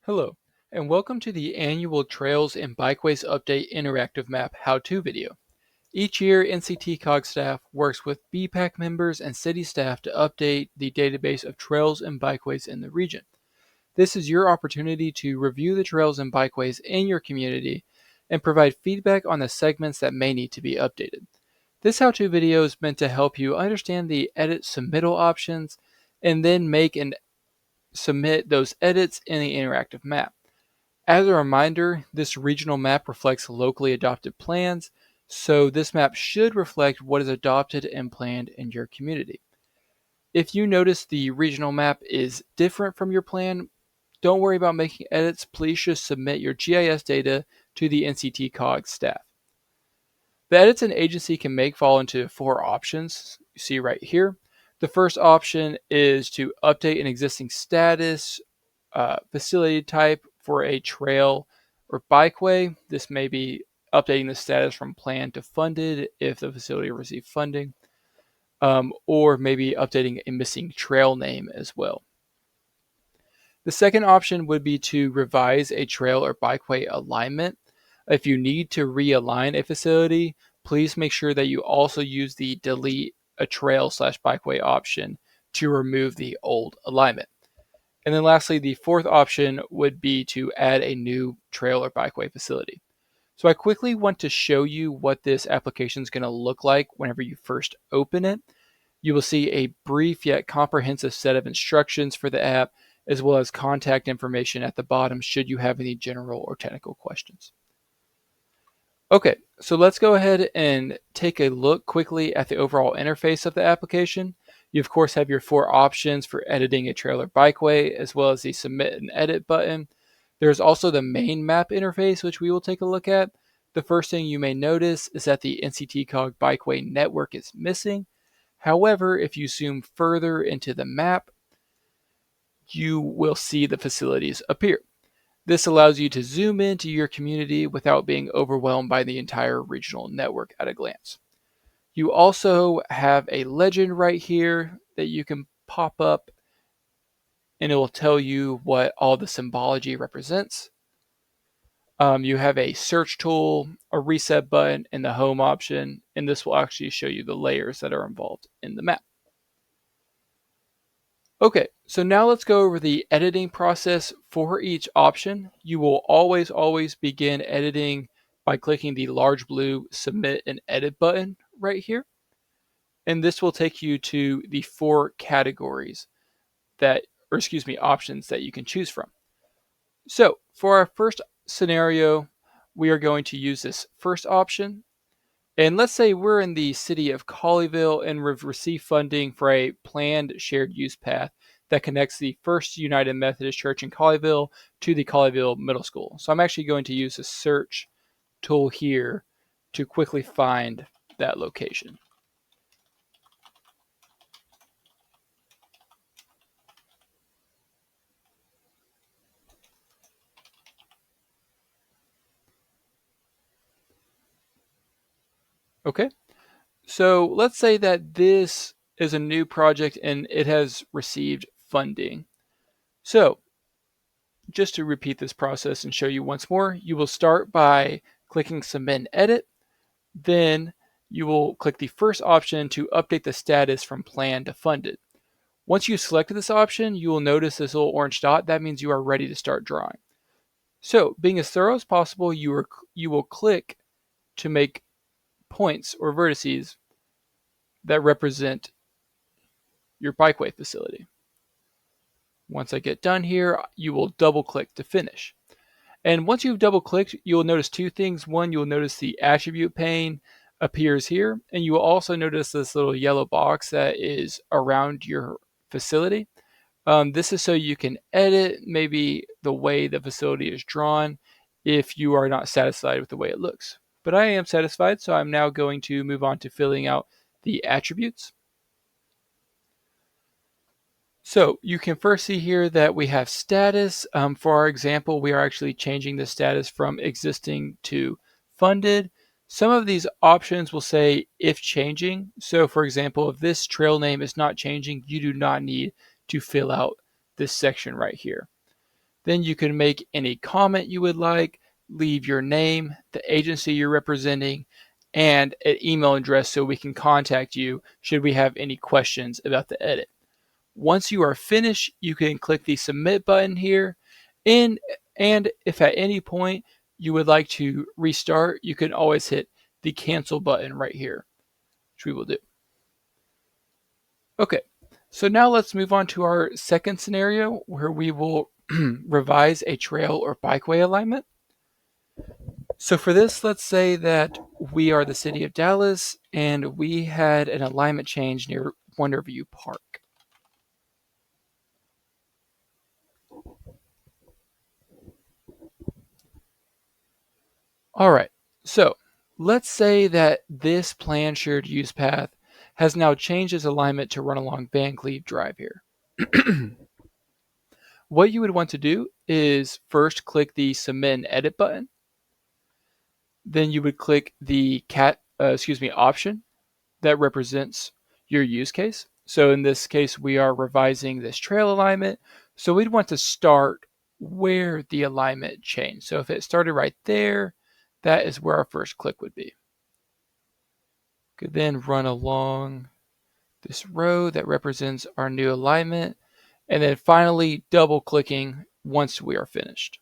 Hello, and welcome to the annual Trails and Bikeways Update interactive map how-to video. Each year, NCTCOG staff works with BPAC members and city staff to update the database of trails and bikeways in the region. This is your opportunity to review the trails and bikeways in your community and provide feedback on the segments that may need to be updated. This how-to video is meant to help you understand the edit submittal options and then make and submit those edits in the interactive map. As a reminder, this regional map reflects locally adopted plans, so this map should reflect what is adopted and planned in your community. If you notice the regional map is different from your plan, don't worry about making edits. Please just submit your GIS data to the NCTCOG staff. The edits an agency can make fall into four options you see right here. The first option is to update an existing status, facility type for a trail or bikeway. This may be updating the status from planned to funded if the facility received funding, or maybe updating a missing trail name as well. The second option would be to revise a trail or bikeway alignment. If you need to realign a facility, please make sure that you also use the delete a trail/bikeway option to remove the old alignment. And then lastly, the fourth option would be to add a new trail or bikeway facility. So I quickly want to show you what this application is going to look like whenever you first open it. You will see a brief yet comprehensive set of instructions for the app, as well as contact information at the bottom should you have any general or technical questions. Okay, so let's go ahead and take a look quickly at the overall interface of the application. You of course have your four options for editing a trail or bikeway, as well as the submit and edit button. There's also the main map interface, which we will take a look at. The first thing you may notice is that the NCTCOG bikeway network is missing. However, if you zoom further into the map, you will see the facilities appear. This allows you to zoom into your community without being overwhelmed by the entire regional network at a glance. You also have a legend right here that you can pop up, and it will tell you what all the symbology represents. You have a search tool, a reset button, and the home option, and this will actually show you the layers that are involved in the map. Okay, so now let's go over the editing process for each option. You will always begin editing by clicking the large blue Submit and Edit button right here. And this will take you to the four categories options that you can choose from. So for our first scenario, we are going to use this first option. And let's say we're in the city of Colleyville and we've received funding for a planned shared use path that connects the First United Methodist Church in Colleyville to the Colleyville Middle School. So I'm actually going to use the search tool here to quickly find that location. Okay, so let's say that this is a new project and it has received funding. So just to repeat this process and show you once more, you will start by clicking Submit and Edit. Then you will click the first option to update the status from planned to funded. Once you've selected this option, you will notice this little orange dot. That means you are ready to start drawing. So being as thorough as possible, you will click to make points or vertices that represent your bikeway facility. Once I get done here, you will double click to finish. And once you've double clicked, you will notice two things. One, you will notice the attribute pane appears here, and you will also notice this little yellow box that is around your facility. This is so you can edit maybe the way the facility is drawn if you are not satisfied with the way it looks. But I am satisfied, so I'm now going to move on to filling out the attributes. So you can first see here that we have status. For our example, we are actually changing the status from existing to funded. Some of these options will say if changing. So for example, if this trail name is not changing, you do not need to fill out this section right here. Then you can make any comment you would like, leave your name, the agency you're representing, and an email address so we can contact you should we have any questions about the edit. Once you are finished, you can click the submit button here, and if at any point you would like to restart, you can always hit the cancel button right here, which we will do. Okay, so now let's move on to our second scenario where we will revise a trail or bikeway alignment. So for this, let's say that we are the city of Dallas and we had an alignment change near Wonderview Park. All right, so let's say that this planned shared use path has now changed its alignment to run along Van Cleve Drive here. What you would want to do is first click the submit and edit button. Then you would click the option that represents your use case. So in this case, we are revising this trail alignment. So we'd want to start where the alignment changed. So if it started right there, that is where our first click would be. Could then run along this row that represents our new alignment, and then finally double clicking once we are finished.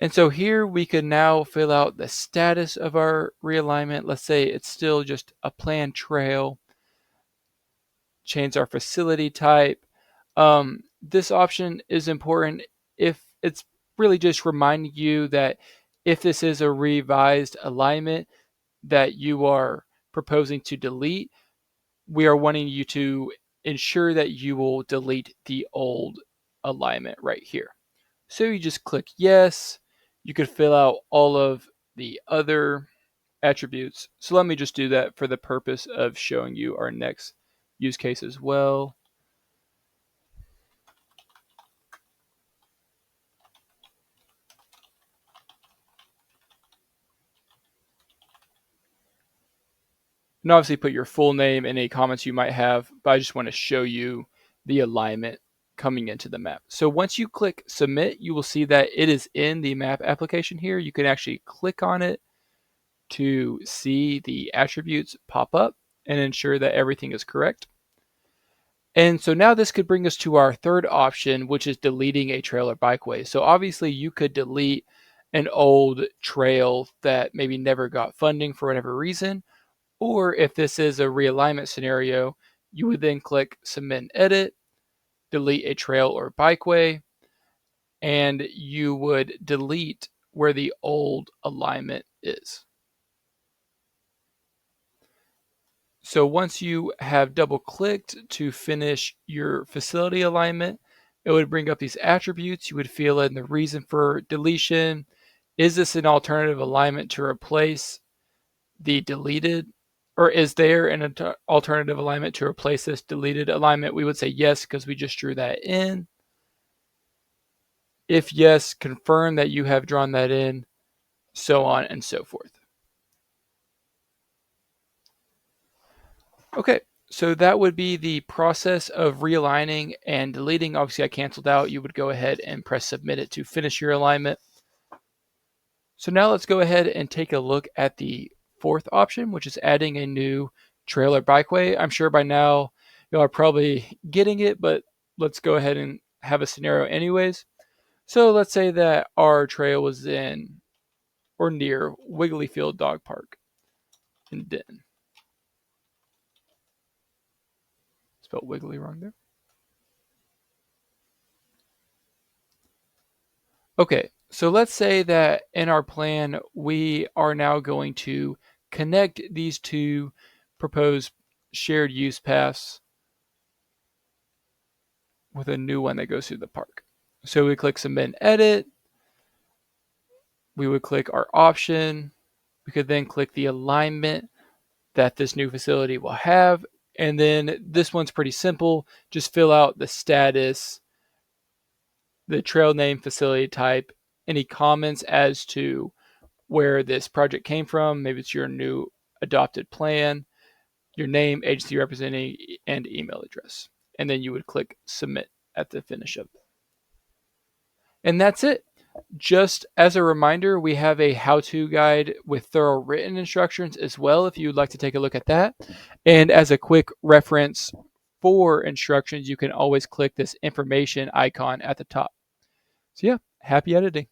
And so here we can now fill out the status of our realignment. Let's say it's still just a planned trail. Change our facility type. This option is important if it's really just reminding you that if this is a revised alignment that you are proposing to delete, we are wanting you to ensure that you will delete the old alignment right here. So you just click yes. You could fill out all of the other attributes. So let me just do that for the purpose of showing you our next use case as well. And obviously put your full name and any comments you might have, but I just want to show you the alignment coming into the map. So once you click submit, you will see that it is in the map application here. You can actually click on it to see the attributes pop up and ensure that everything is correct. And so now this could bring us to our third option, which is deleting a trail or bikeway. So obviously you could delete an old trail that maybe never got funding for whatever reason, or if this is a realignment scenario, you would then click submit and edit, delete a trail or bikeway, and you would delete where the old alignment is. So once you have double clicked to finish your facility alignment, it would bring up these attributes. You would fill in the reason for deletion. Is this an alternative alignment to replace the deleted, or is there an alternative alignment to replace this deleted alignment? We would say yes, because we just drew that in. If yes, confirm that you have drawn that in, so on and so forth. Okay, so that would be the process of realigning and deleting. Obviously, I canceled out. You would go ahead and press submit it to finish your alignment. So now let's go ahead and take a look at the fourth option, which is adding a new trail or bikeway. I'm sure by now you are probably getting it, but let's go ahead and have a scenario anyways. So let's say that our trail was in or near Wigglyfield Dog Park in Denton. Spelled Wiggly wrong there. Okay, so let's say that in our plan, we are now going to connect these two proposed shared use paths with a new one that goes through the park. So we click submit and edit. We would click our option. We could then click the alignment that this new facility will have. And then this one's pretty simple. Just fill out the status, the trail name, facility type, any comments as to where this project came from. Maybe it's your new adopted plan, your name, agency representing, and email address. And then you would click submit at the finish of it. And that's it. Just as a reminder, we have a how-to guide with thorough written instructions as well if you'd like to take a look at that. And as a quick reference for instructions, you can always click this information icon at the top. So yeah, happy editing.